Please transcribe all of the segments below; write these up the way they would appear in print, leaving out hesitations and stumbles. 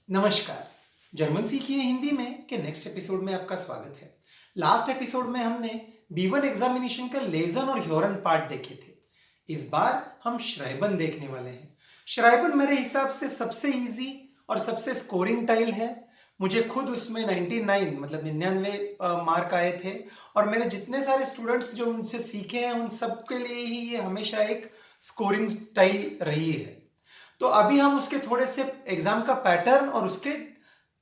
नमस्कार। जर्मन सीखिए हिंदी में के नेक्स्ट एपिसोड में आपका स्वागत है। लास्ट एपिसोड में हमने B1 एग्जामिनेशन का लेजन और ह्योरन पार्ट देखे थे। इस बार हम श्राइबन देखने वाले हैं। श्राइबन मेरे हिसाब से सबसे इजी और सबसे स्कोरिंग टाइल है। मुझे खुद उसमें 99 मतलब 99 मार्क आए थे और मेरे जितने सारे स्टूडेंट्स जो उनसे सीखे हैं उन सब के लिए ही ये हमेशा एक स्कोरिंग टाइल रही है। तो अभी हम उसके थोड़े से एग्जाम का पैटर्न और उसके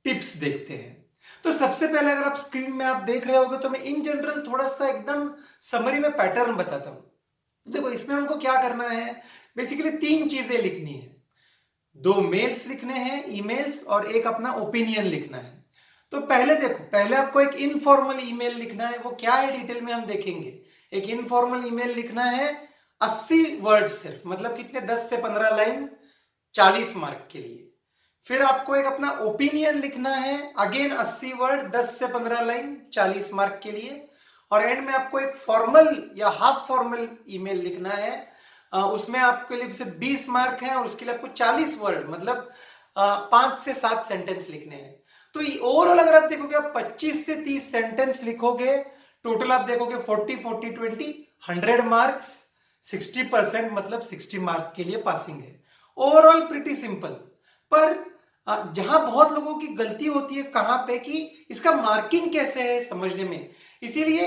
टिप्स देखते हैं। तो सबसे पहले अगर आप स्क्रीन में आप देख रहे होगे तो मैं इन जनरल थोड़ा सा एकदम समरी में पैटर्न बताता हूं। देखो इसमें हमको क्या करना है, बेसिकली 3 चीजें लिखनी है। 2 मेल्स लिखने हैं, ईमेल्स, और एक अपना ओपिनियन लिखना है। तो पहले देखो, पहले आपको एक इनफॉर्मल ईमेल लिखना है। वो क्या है डिटेल में हम देखेंगे। एक इनफॉर्मल ईमेल लिखना है 80 वर्ड सिर्फ, मतलब कितने, 10 से 15 लाइन, 40 मार्क के लिए। फिर आपको एक अपना ओपिनियन लिखना है, अगेन 80 वर्ड, 10 से 15 लाइन, 40 मार्क के लिए। और एंड में आपको एक फॉर्मल या हाफ फॉर्मल ईमेल लिखना है। उसमें आपके लिए सिर्फ 20 मार्क है और उसके लिए आपको 40 वर्ड मतलब 5 से 7 सेंटेंस लिखने हैं। तो ओवरऑल अगर आप देखोगे, आप 25 से 30 सेंटेंस लिखोगे, टोटल आप देखोगे 40 40 20 100 मार्क्स, 60% मतलब 60 मार्क के लिए पासिंग है। Overall pretty simple. पर जहां बहुत लोगों की गलती होती है कहां पे, कि इसका मार्किंग कैसे है समझने में। इसीलिए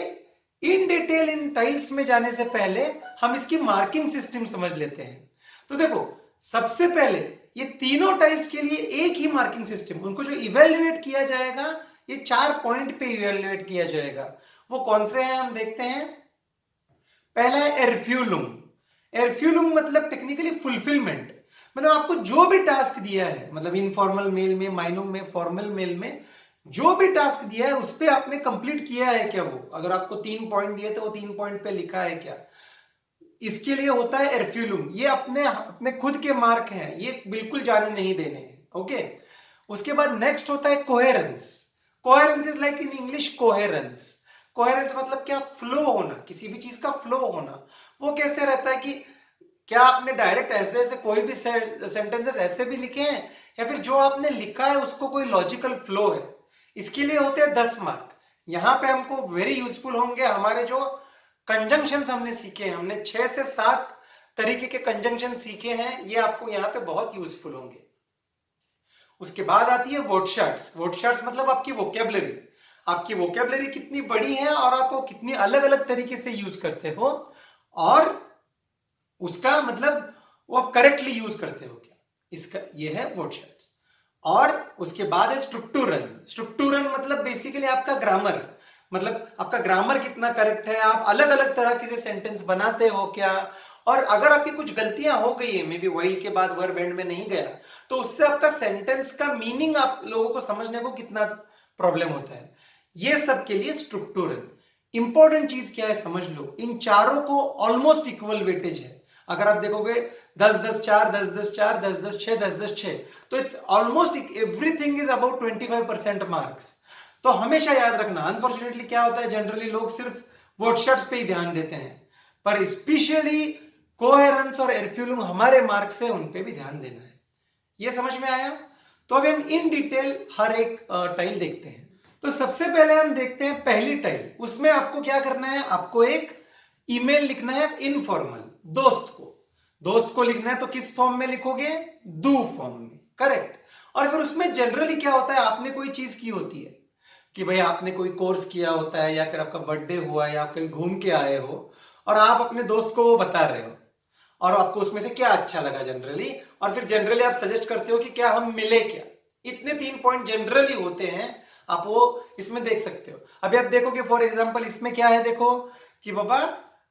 इन डिटेल इन टाइल्स में जाने से पहले हम इसकी मार्किंग सिस्टम समझ लेते हैं। तो देखो, सबसे पहले ये तीनों टाइल्स के लिए एक ही मार्किंग सिस्टम, उनको जो इवेल्युएट किया जाएगा ये 4 पॉइंट पे इवेल्युएट किया जाएगा। वो कौन से हैं हम देखते हैं। पहला है एरफ्यूलुम। एरफ्यूलुम मतलब टेक्निकली फुलफिलमेंट, मतलब आपको जो भी टास्क दिया है, मतलब इनफॉर्मल मेल में, माइनूम में, फॉर्मल मेल में जो भी टास्क दिया है उस पर आपने कंप्लीट किया है क्या। वो अगर आपको 3 पॉइंट दिए तो वो 3 पॉइंट पे लिखा है क्या, इसके लिए होता है एरफ्यूलुम। ये अपने अपने खुद के मार्क हैं, ये बिल्कुल जाने नहीं देने हैं। ओके, उसके बाद नेक्स्ट होता है coherence. Coherence is like in English coherence. Coherence मतलब क्या, फ्लो होना, किसी भी चीज का फ्लो होना। वो कैसे रहता है कि क्या आपने डायरेक्ट ऐसे ऐसे कोई भी सेंटेंसेस ऐसे भी लिखे हैं, या फिर जो आपने लिखा है उसको कोई लॉजिकल फ्लो है। इसके लिए होते हैं 10 मार्क। यहां पे हमको वेरी यूजफुल होंगे हमारे जो कंजंक्शन हमने सीखे हैं। हमने 6 से 7 तरीके के कंजंक्शन सीखे हैं, ये आपको यहां पे बहुत यूजफुल होंगे। उसके बाद आती है वर्डशॉट्स। वर्डशॉट्स मतलब आपकी वोकेबलरी। आपकी वोकेबलरी कितनी बड़ी है और आप वो कितनी अलग अलग तरीके से यूज करते हो, और उसका मतलब वो करेक्टली यूज करते हो क्या, इसका ये है वर्डशॉट्स। और उसके बाद है स्ट्रक्टूरल। स्ट्रक्टूरल मतलब बेसिकली आपका ग्रामर, मतलब आपका ग्रामर कितना करेक्ट है, आप अलग अलग तरह के से सेंटेंस बनाते हो क्या। और अगर आपकी कुछ गलतियां हो गई है, मे बी वाइल के बाद वर्ब एंड में नहीं गया, तो उससे आपका सेंटेंस का मीनिंग आप लोगों को समझने को कितना प्रॉब्लम होता है। ये सब के लिए स्ट्रक्टूरल। इंपॉर्टेंट चीज क्या है समझ लो, इन चारों को ऑलमोस्ट इक्वल वेटेज है। अगर आप देखोगे 10-10-4, 10-10-4, 10-10-6, 10-10-6, तो it's almost everything is about 25% marks. तो हमेशा याद रखना, अनफॉर्चुनेटली क्या होता है, जनरली लोग सिर्फ वर्डशॉट्स पे ही ध्यान देते हैं, पर स्पेशली कोहेरेंस और एरफ्यूलुम हमारे मार्क्स है, उन पे भी ध्यान देना है। ये समझ में आया। तो अभी हम इन डिटेल हर एक टाइल देखते हैं। तो सबसे पहले हम देखते हैं पहली टाइल। उसमें आपको क्या करना है, आपको एक ईमेल लिखना है इनफॉर्मल, दोस्त को लिखना है। तो किस फॉर्म में लिखोगे, डू फॉर्म में, करेक्ट। और फिर उसमें जनरली क्या होता है, आपने कोई चीज की होती है कि भाई आपने कोई कोर्स किया होता है, या फिर आपका बर्थडे हुआ, या आप कहीं घूम के आए हो और आप अपने दोस्त को वो बता रहे हो, और आपको उसमें से क्या अच्छा लगा जनरली, और फिर जनरली आप सजेस्ट करते हो कि क्या हम मिले क्या। इतने 3 पॉइंट जनरली होते हैं, आप वो इसमें देख सकते हो। अभी आप देखोगे फॉर एग्जांपल इसमें क्या है, देखो कि बाबा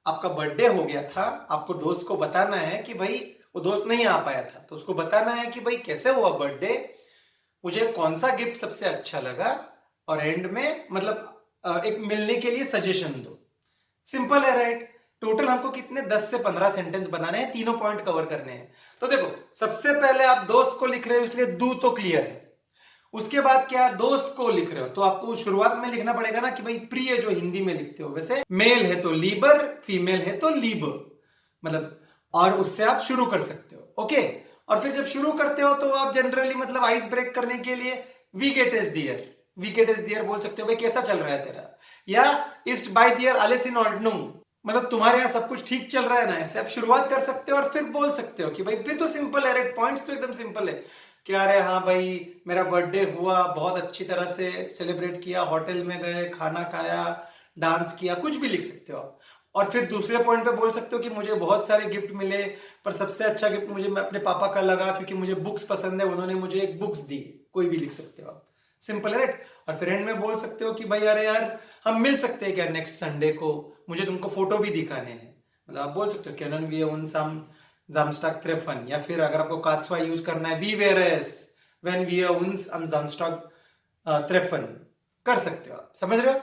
आपका बर्थडे हो गया था, आपको दोस्त को बताना है कि भाई वो दोस्त नहीं आ पाया था, तो उसको बताना है कि भाई कैसे हुआ बर्थडे, मुझे कौन सा गिफ्ट सबसे अच्छा लगा, और एंड में मतलब एक मिलने के लिए सजेशन दो। सिंपल है राइट। टोटल हमको कितने 10 से 15 सेंटेंस बनाने हैं, तीनों पॉइंट कवर करने हैं। तो देखो सबसे पहले आप दोस्त को लिख रहे हो, इसलिए दू तो क्लियर है। उसके बाद क्या, दोस्त को लिख रहे हो तो आपको शुरुआत में लिखना पड़ेगा ना कि भाई प्रिय, जो हिंदी में लिखते हो वैसे, मेल है तो लीबर, फीमेल है तो लीब, मतलब, और उससे आप शुरू कर सकते हो। ओके, और फिर जब शुरू करते हो तो आप जनरली मतलब आइस ब्रेक करने के लिए we get is there, we get is there बोल सकते हो, भाई कैसा चल रहा है तेरा, या इस्ट बाय दियर आलिस इन ऑर्डनम, मतलब तुम्हारे यहाँ सब कुछ ठीक चल रहा है ना, ऐसे आप शुरुआत कर सकते हो और फिर बोल सकते हो कि भाई फिर तो सिंपल है, राइट, पॉइंट्स तो एकदम सिंपल है कि अरे हाँ भाई मेरा बर्थडे हुआ, बहुत अच्छी तरह से सेलिब्रेट किया, होटल में गए, खाना खाया, डांस किया, कुछ भी लिख सकते हो आप। और फिर दूसरे पॉइंट पे बोल सकते हो कि मुझे बहुत सारे गिफ्ट मिले, पर सबसे अच्छा गिफ्ट मुझे अपने पापा का लगा क्योंकि मुझे बुक्स पसंद है, उन्होंने मुझे एक बुक्स दी, कोई भी लिख सकते हो आप, सिंपल है, राइट। और फिर एंड में बोल सकते हो कि भाई अरे यार हम मिल सकते हैं क्या नेक्स्ट संडे को, मुझे तुमको फोटो भी दिखाने हैं, मतलब आप बोल सकते हो können wir uns am Samstag treffen, या फिर अगर आपको कात्सवा यूज करना है wie wäre es wenn wir uns am Samstag treffen, कर सकते हो आप, समझ रहे हो।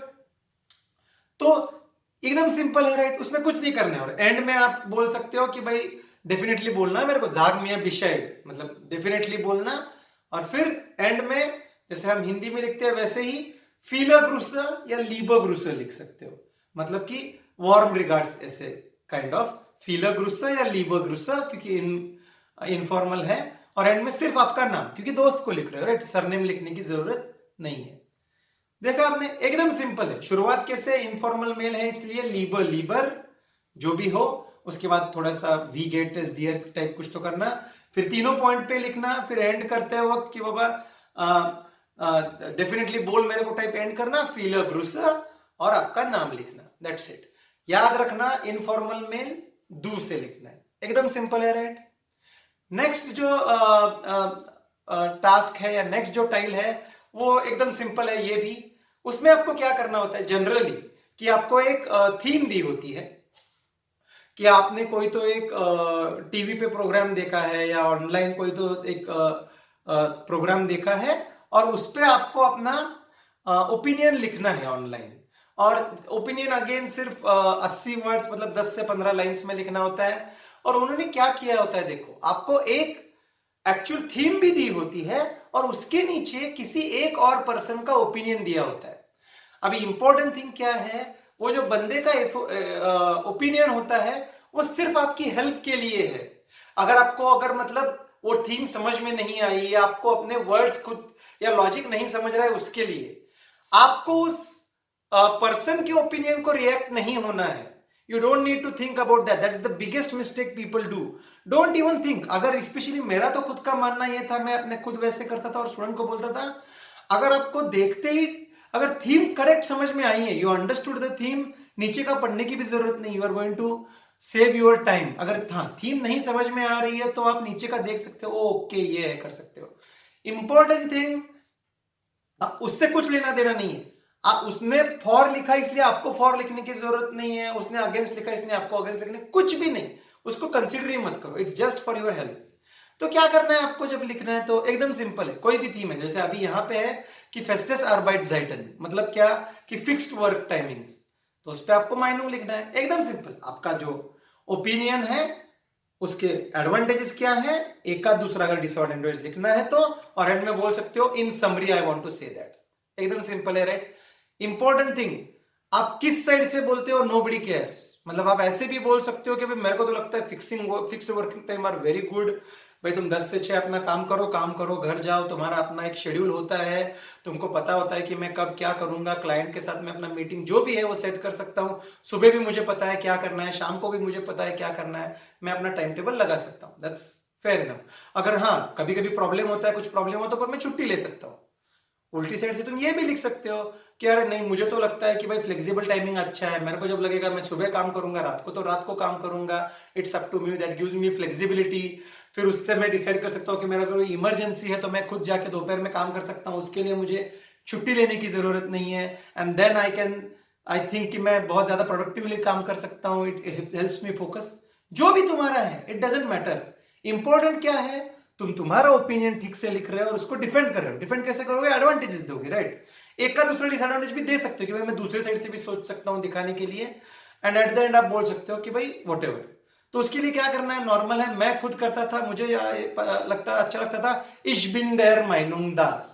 तो एकदम सिंपल है, राइट, उसमें कुछ नहीं करना है। और एंड में आप बोल सकते हो कि भाई डेफिनेटली बोलना है मेरे को, जाग मिया बिशाइड, मतलब डेफिनेटली बोलना। और फिर एंड में जैसे हम हिंदी में लिखते हैं वैसे ही फीला ग्रुसा या लीबा ग्रुसा लिख सकते हो, मतलब कि वार्म रिगार्ड्स, ऐसे काइंड ऑफ फीला ग्रुसा या लीबा ग्रुसा, क्योंकि इनफॉर्मल है। और एंड में सिर्फ आपका नाम, क्योंकि दोस्त को लिख रहे हो, राइट, सरनेम लिखने की जरूरत नहीं है। देखा आपने, एकदम सिंपल है। शुरुआत कैसे, इनफॉर्मल मेल है इसलिए लीबर लीबर जो भी हो, उसके बाद थोड़ा सा we get is dear type कुछ तो करना, फिर तीनों पॉइंट पे लिखना, फिर एंड करते वक्त कि बाबा डेफिनेटली बोल मेरे को टाइप एंड करना, फील ब्रूसा और आपका नाम लिखना, दैट्स इट। याद रखना इनफॉर्मल मेल डू से लिखना है, एकदम सिंपल है, राइट। नेक्स्ट जो टास्क है या नेक्स्ट जो टाइल है वो एकदम सिंपल है ये भी। उसमें आपको क्या करना होता है जनरली कि आपको एक थीम दी होती है कि आपने कोई तो एक टीवी पे प्रोग्राम देखा है या ऑनलाइन कोई तो एक प्रोग्राम देखा है, और उस पर आपको अपना ओपिनियन लिखना है ऑनलाइन। और ओपिनियन अगेन सिर्फ 80 वर्ड्स, मतलब 10 से 15 लाइंस में लिखना होता है। और उन्होंने क्या किया होता है, देखो आपको एक एक्चुअल थीम भी दी होती है और उसके नीचे किसी एक और पर्सन का ओपिनियन दिया होता है। अभी इंपॉर्टेंट थिंग क्या है, वो जो बंदे का ओपिनियन होता है वो सिर्फ आपकी हेल्प के लिए है। अगर आपको अगर मतलब वो थीम समझ में नहीं आई या आपको अपने वर्ड्स खुद या लॉजिक नहीं समझ रहा है, उसके लिए आपको उस पर्सन के ओपिनियन को रिएक्ट नहीं होना है। You don't need to think about that. That's the biggest mistake people do. Don't even think. अगर स्पेशली मेरा तो खुद का मानना ये था, मैं अपने खुद वैसे करता था और स्टूडेंट को बोलता था, अगर आपको देखते ही अगर थीम करेक्ट समझ में आई है, यू अंडरस्टूड द थीम, नीचे का पढ़ने की भी जरूरत नहीं, you are going to save your time. अगर हाँ थीम नहीं समझ में आ रही है तो आप नीचे का देख सकते हो, ओके ये है, कर सकते हो। इंपॉर्टेंट थिंग, उससे कुछ लेना देना नहीं है। उसने फॉर लिखा इसलिए आपको फॉर लिखने की जरूरत नहीं है, उसने अगेंस्ट लिखा इसलिए आपको अगेंस्ट लिखने, कुछ भी नहीं, उसको कंसीडर ही मत करो, it's just for your help. तो क्या करना है आपको जब लिखना है, तो एकदम सिंपल है, कोई भी थीम है, जैसे अभी यहां पे है कि फेस्टस आर्बाइटज़ाइटन, मतलब क्या कि फिक्स्ड वर्क टाइमिंग्स, तो उस पर आपको माइनूम लिखना है, एकदम सिंपल। आपका जो ओपिनियन है उसके एडवांटेजेस क्या है, एक का दूसरा अगर डिसएडवांटेज लिखना है तो, और एंड में बोल सकते हो in summary I want to say that, एकदम सिंपल है, राइट। इंपॉर्टेंट थिंग, आप किस साइड से बोलते हो, नोबडी केयर्स, मतलब आप ऐसे भी बोल सकते हो कि भाई मेरे को तो लगता है fixed working time are very good, भाई तुम 10 से 6 अपना काम करो, घर जाओ, तुम्हारा अपना एक शेड्यूल होता है, तुमको पता होता है कि मैं कब क्या करूंगा, क्लाइंट के साथ में अपना मीटिंग जो भी है वो सेट कर सकता हूँ, सुबह भी मुझे पता है क्या करना है, शाम को भी मुझे पता है क्या करना है, मैं अपना टाइम टेबल लगा सकता हूँ, दैट्स फेयर इनफ। अगर हाँ कभी कभी प्रॉब्लम होता है, कुछ प्रॉब्लम हो तो पर मैं छुट्टी ले सकता हूँ। उल्टी साइड से तुम ये भी लिख सकते हो कि अरे नहीं मुझे तो लगता है कि भाई फ्लेक्सिबल टाइमिंग अच्छा है, मेरे को जब लगेगा मैं सुबह काम करूंगा, रात को तो रात को काम करूंगा, it's up to me, that gives me flexibility. फिर उससे मैं डिसाइड कर सकता हूँ कि मेरा कोई इमरजेंसी है तो मैं खुद जाके दोपहर में काम कर सकता हूँ, उसके लिए मुझे छुट्टी लेने की जरूरत नहीं है, एंड देन आई थिंक कि मैं बहुत ज्यादा प्रोडक्टिवली काम कर सकता हूँ, इट हेल्प्स मी फोकस। जो भी तुम्हारा है इट डजेंट मैटर, इंपॉर्टेंट क्या है, तुम तुम्हारा ओपिनियन ठीक से लिख रहे हो और उसको डिफेंड कर रहे हो। डिफेंड कैसे करोगे, एडवांटेजेस दोगे, राइट। एक का दूसरा डिसएडवांटेज भी दे सकते हो कि भाई मैं दूसरे साइड से भी सोच सकता हूं दिखाने के लिए, एंड एट द एंड आप बोल सकते हो कि भाई व्हाटएवर। तो उसके लिए क्या करना है, नॉर्मल है, मैं खुद करता था, मुझे अच्छा लगता था, इश बिन देयर माइनुंग दास,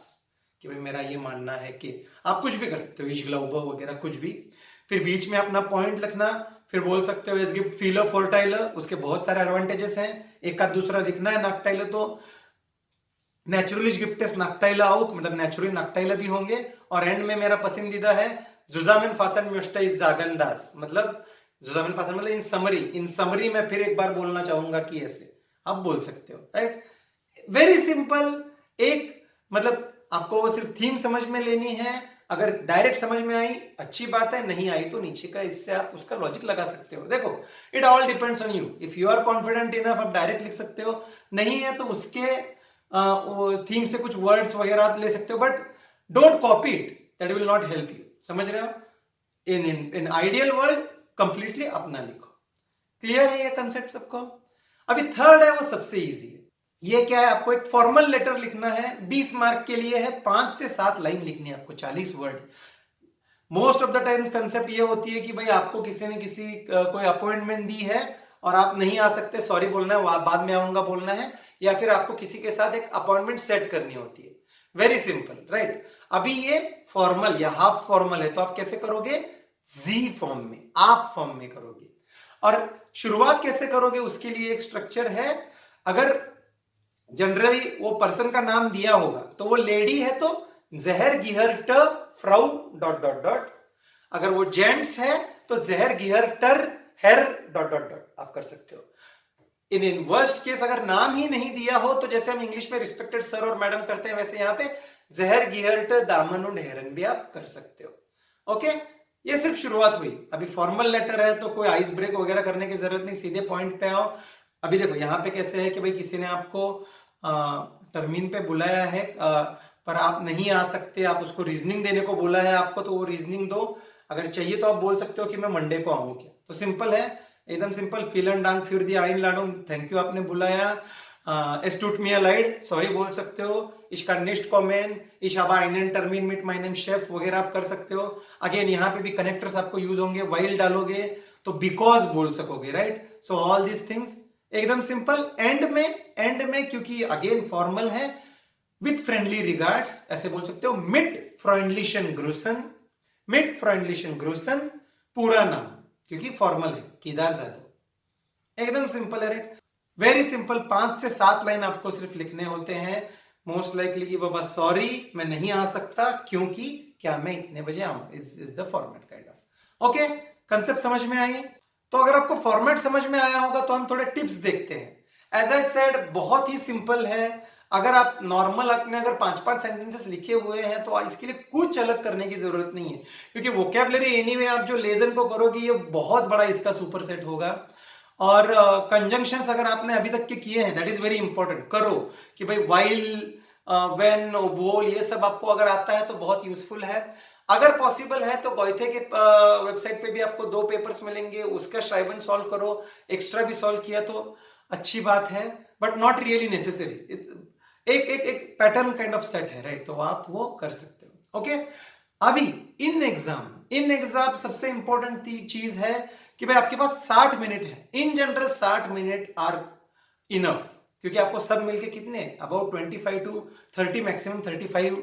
कि भाई मेरा ये मानना है कि आप कुछ भी कर सकते हो, इश ग्लाउबो वगैरह कुछ भी, फिर बीच में अपना पॉइंट लिखना, फिर बोल सकते हो एस गिफ्ट फीलर फॉर्टाइलर, उसके बहुत सारे एडवांटेजेस हैं, एक आध दूसरा लिखना है नाकटाइल तो नेचुरलिश गिफ्टेस नाकटाइला आउक, मतलब नेचुरली नाकटाइला भी होंगे। और एंड में मेरा पसंदीदा है जुजामिन फासन म्यूस्टाइस जागंदास, मतलब जुजामिन फासन, मतलब इन समरी मैं फिर एक बार बोलना चाहूंगा कि ऐसे आप बोल सकते हो, राइट। Very simple. एक मतलब आपको सिर्फ थीम समझ में लेनी है, अगर डायरेक्ट समझ में आई अच्छी बात है, नहीं आई तो नीचे का इससे आप उसका लॉजिक लगा सकते हो। देखो it all depends on you, if you are confident enough आप डायरेक्ट लिख सकते हो, नहीं है तो उसके थीम से कुछ वर्ड्स वगैरह आप ले सकते हो, but don't copy it, that will not help you. समझ रहे हो? इन आइडियल वर्ल्ड कंप्लीटली अपना लिखो। क्लियर है ये कंसेप्ट सबको? अभी थर्ड है, वो सबसे इजी है। ये क्या है, आपको एक फॉर्मल लेटर लिखना है, 20 मार्क के लिए है, 5 से 7 लाइन लिखनी है आपको, 40 word. Most of the times concept ये होती है कि भाई आपको किसी ने कोई अपॉइंटमेंट दी है और आप नहीं आ सकते, सॉरी बोलना है, बाद में आऊंगा बोलना है, या फिर आपको किसी के साथ एक अपॉइंटमेंट सेट करनी होती है। Very simple, right. अभी ये फॉर्मल या हाफ फॉर्मल है, तो आप कैसे करोगे? जी फॉर्म में, आप फॉर्म में करोगे। और शुरुआत कैसे करोगे उसके लिए एक स्ट्रक्चर है। अगर जनरली वो पर्सन का नाम दिया होगा तो वो लेडी है तो जहर गिहर ट फ्राउ डॉट डॉट डॉट, अगर वो जेंट्स है तो जहर गिहर टर हेर डॉट डॉट डॉट आप कर सकते हो। इन वर्स्ट केस अगर नाम ही नहीं दिया हो तो जैसे हम इंग्लिश में रिस्पेक्टेड सर और मैडम करते हैं, वैसे यहाँ पे जहर गिहर ट दामन और हेरन भी आप कर सकते हो। ओके, ये सिर्फ शुरुआत हुई। अभी फॉर्मल लेटर है तो कोई आइस ब्रेक वगैरह करने की जरूरत नहीं, सीधे पॉइंट पे आओ। अभी देखो यहाँ पे कैसे है कि भाई किसी ने आपको टर्मीन पे बुलाया है, पर आप नहीं आ सकते, आप उसको रीजनिंग देने को बोला है आपको, तो वो रीजनिंग दो। अगर चाहिए तो आप बोल सकते हो कि मैं मंडे को आऊं क्या, तो सिंपल है, एकदम सिंपल। फिलन डांग फिर दी आइन लाडूं, थैंक यू आपने बुलाया। es tut mir leid, sorry बोल सकते हो। ich kann nicht kommen, ich habe einen Termin mit meinem Chef वगैरह आप कर सकते हो। अगेन यहाँ पे भी कनेक्टर्स आपको यूज होंगे, while डालोगे तो बिकॉज बोल सकोगे, right. So all this things एकदम सिंपल। एंड में क्योंकि अगेन फॉर्मल है, विथ फ्रेंडली रिगार्ड्स ऐसे बोल सकते हो। मिट फ्रेंडलिशन ग्रूसन पूरा नाम, क्योंकि फॉर्मल है, केदार जाधव। एकदम सिंपल है, राइट। Very simple. 5 से 7 लाइन आपको सिर्फ लिखने होते हैं। मोस्ट लाइकली कि बाबा सॉरी मैं नहीं आ सकता क्योंकि क्या मैं इतने बजे आऊं, is the format kind of. Okay, concept समझ में आई? तो अगर आपको फॉर्मेट समझ में आया होगा तो हम थोड़े टिप्स देखते हैं। एज आई सेड बहुत ही सिंपल है। अगर आप नॉर्मल अपने अगर 5-5 सेंटेंसेस लिखे हुए हैं तो इसके लिए कुछ अलग करने की जरूरत नहीं है, क्योंकि वोकैबुलरी एनीवे आप जो लेसन को करोगे ये बहुत बड़ा इसका सुपर सेट होगा। और कंजंक्शंस अगर आपने अभी तक के किए हैं, दैट इज वेरी इंपॉर्टेंट, करो कि भाई वाइल, व्हेन, बोल, ये सब आपको अगर आता है तो बहुत यूजफुल है। अगर पॉसिबल है तो गोइथे के वेबसाइट पे भी आपको 2 पेपर्स मिलेंगे, उसका श्राइबन सॉल्व करो। एक्स्ट्रा भी सॉल्व किया तो अच्छी बात है, बट नॉट रियली नेसेसरी। एक पैटर्न काइंड ऑफ सेट है, राइट, तो आप वो कर सकते हो। ओके, अभी इन एग्जाम सबसे इंपॉर्टेंट चीज है कि भाई आपके पास 60 मिनट है। In general 60 minute are enough, क्योंकि आपको सब मिलके कितने अबाउट 25 to 30 मैक्सिमम 35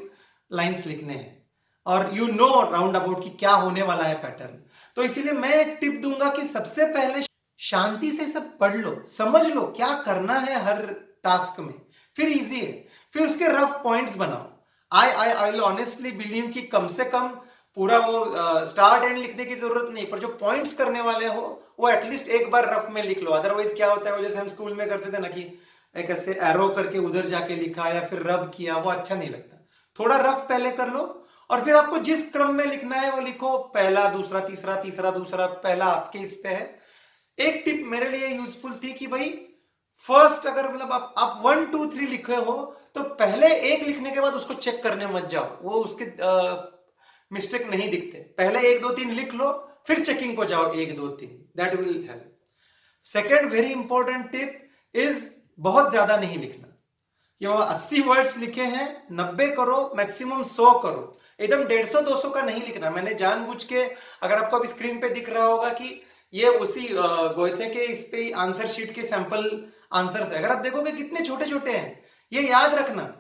लाइंस लिखने हैं, और यू नो राउंड अबाउट कि क्या होने वाला है पैटर्न। तो इसीलिए मैं एक टिप दूंगा कि सबसे पहले शांति से सब पढ़ लो, समझ लो क्या करना है हर टास्क में, फिर इजी है। फिर उसके रफ पॉइंट्स बनाओ। आई विल ऑनेस्टली बिलीव कि कम से कम पूरा वो स्टार्ट एंड लिखने की जरूरत नहीं, पर जो पॉइंट्स करने वाले हो वो एटलीस्ट एक बार रफ में लिख लो। अदरवाइज क्या होता है, वो जैसे हम स्कूल में करते थे ना कि एक ऐसे एरो करके उधर जाके लिखा या फिर रब किया, वो अच्छा नहीं लगता। थोड़ा रफ पहले कर लो और फिर आपको जिस क्रम में लिखना है वो लिखो, पहला दूसरा तीसरा, तीसरा दूसरा, पहला आपके इस पे है। एक टिप मेरे लिए यूजफुल थी कि भाई फर्स्ट अगर मतलब आप 1 2 3 लिखे हो तो पहले एक लिखने के बाद उसको चेक करने मत जाओ, वो उसके मिस्टेक नहीं दिखते। पहले 1 2 3 लिख लो, फिर चेकिंग को जाओ 1 2 3, that will help. Second very important tip is बहुत ज्यादा नहीं लिखना। ये 80 वर्ड्स लिखे हैं, 90 करो, मैक्सिमम 100 करो। एकदम 150 200 का नहीं लिखना। मैंने जानबूझ के, अगर आपको अभी स्क्रीन पे दिख रहा होगा कि ये उसी गोयथे के इस पे आंसर शीट के सैंपल आंसर्स है, अगर आप देखोगे कितने छोटे छोटे हैं, ये याद रखना।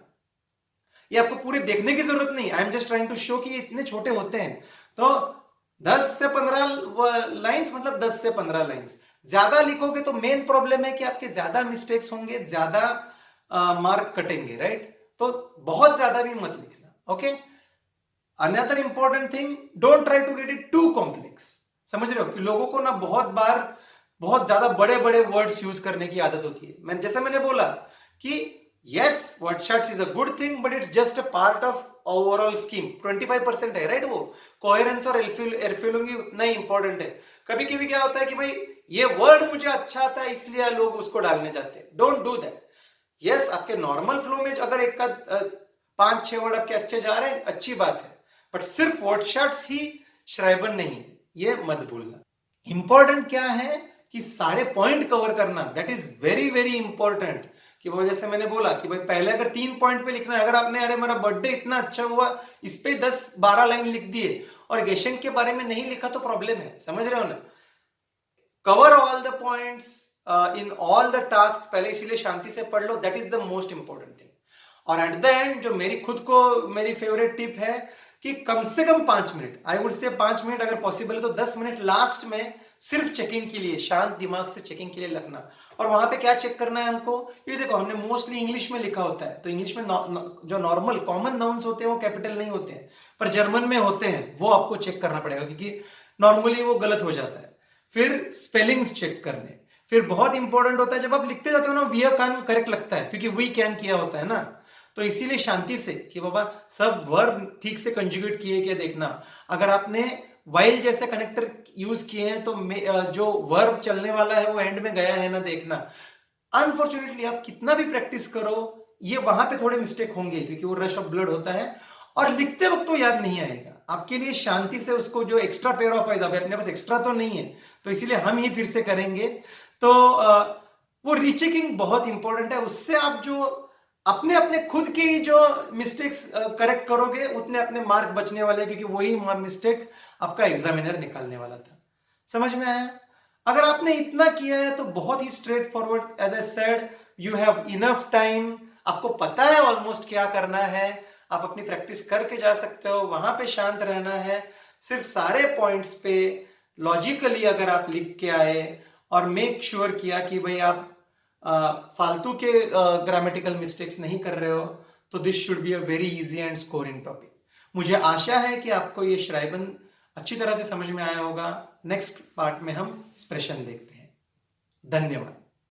ये आपको पूरे देखने की जरूरत नहीं, I am just trying to show कि ये इतने छोटे होते हैं। तो 10 से 15 लाइंस मतलब 10 से 15 लाइंस। ज्यादा लिखोगे तो मेन प्रॉब्लम है कि आपके ज्यादा मिस्टेक्स होंगे, ज्यादा मार्क कटेंगे, राइट? तो बहुत ज्यादा भी मत लिखना, okay? Another important thing, don't try to get it too complex. समझ रहे हो कि लोगों को ना बहुत बार बहुत ज्यादा बड़े बड़े वर्ड्स यूज करने की आदत होती है। जैसे मैंने बोला कि yes, word shorts is a good thing, but it's just a part of overall scheme. 25% है, राइट? वो कोहेरेंस और एरफिलोंगी उतना ही इंपॉर्टेंट है। कभी कभी क्या होता है कि भाई ये वर्ड मुझे अच्छा आता है इसलिए लोग उसको डालने जाते हैं। Don't do that. यस, आपके नॉर्मल फ्लो में अगर एक का 5-6 वर्ड आपके अच्छे जा रहे हैं, अच्छी बात है, बट सिर्फ वर्ड शार्ट्स ही श्राइबन नहीं है, ये मत भूलना। इंपॉर्टेंट क्या है कि सारे पॉइंट कवर करना, that is very very important. कि वो जैसे मैंने बोला कि भाई पहले अगर 3 पॉइंट पे लिखना है, अगर आपने अरे मेरा बर्थडे इतना अच्छा हुआ इस पे 10-12 लाइन लिख दिए और गेशन के बारे में नहीं लिखा तो प्रॉब्लम है। समझ रहे हो ना? Cover all the points in all the task, पहले इसीलिए शांति से पढ़ लो, that is the most important thing. और एट द एंड जो मेरी खुद को मेरी फेवरेट टिप है कि कम से कम 5 minute, I would say 5 minute, अगर पॉसिबल है तो 10 मिनट लास्ट में सिर्फ चेकिंग के लिए, शांत दिमाग से चेकिंग के लिए लगना। और वहां पे क्या चेक करना है हमको? ये देखो, हमने मोस्टली इंग्लिश में लिखा होता है, तो इंग्लिश में जो नॉर्मल कॉमन नाउन्स होते हैं वो कैपिटल नहीं होते हैं, पर जर्मन में होते हैं, वो आपको चेक करना पड़ेगा क्योंकि नॉर्मली वो गलत हो जाता है। फिर स्पेलिंग्स चेक करने। फिर बहुत इंपॉर्टेंट होता है जब आप लिखते जाते हो ना, वी कैन करेक्ट लगता है क्योंकि वी कैन किया होता है ना, तो इसीलिए शांति से कि बाबा सब वर्ब ठीक से कंजुगेट किए क्या देखना। अगर आपने वाइल जैसे कनेक्टर यूज किए हैं तो जो वर्ब चलने वाला है वो एंड में गया है ना देखना। अनफॉर्चुनेटली आप कितना भी प्रैक्टिस करो, ये वहां पे थोड़े मिस्टेक होंगे क्योंकि वो रश ऑफ ब्लड होता है और लिखते वक्त तो याद नहीं आएगा। आपके लिए शांति से उसको जो एक्स्ट्रा पेयर ऑफ आइज, अपने पास एक्स्ट्रा तो नहीं है तो इसीलिए हम ही फिर से करेंगे। तो वो रीचेकिंग बहुत इंपॉर्टेंट है, उससे आप जो अपने अपने खुद की जो मिस्टेक्स करेक्ट करोगे उतने अपने मार्क बचने वाले, क्योंकि वही मिस्टेक आपका एग्जामिनर निकालने वाला था। समझ में आया? अगर आपने इतना किया है तो बहुत ही straight forward, as a said you have enough time, आपको पता है ऑलमोस्ट क्या करना है, आप अपनी प्रैक्टिस करके जा सकते हो। वहां पे शांत रहना है, सिर्फ सारे पॉइंट्स पे लॉजिकली अगर आप लिख के आए और मेक श्योर किया कि भाई आप फालतू के ग्रामेटिकल मिस्टेक्स नहीं कर रहे हो, तो this should be a very easy and scoring topic. मुझे आशा है कि आपको ये श्राइबन अच्छी तरह से समझ में आया होगा। नेक्स्ट पार्ट में हम एक्सप्रेशन देखते हैं। धन्यवाद।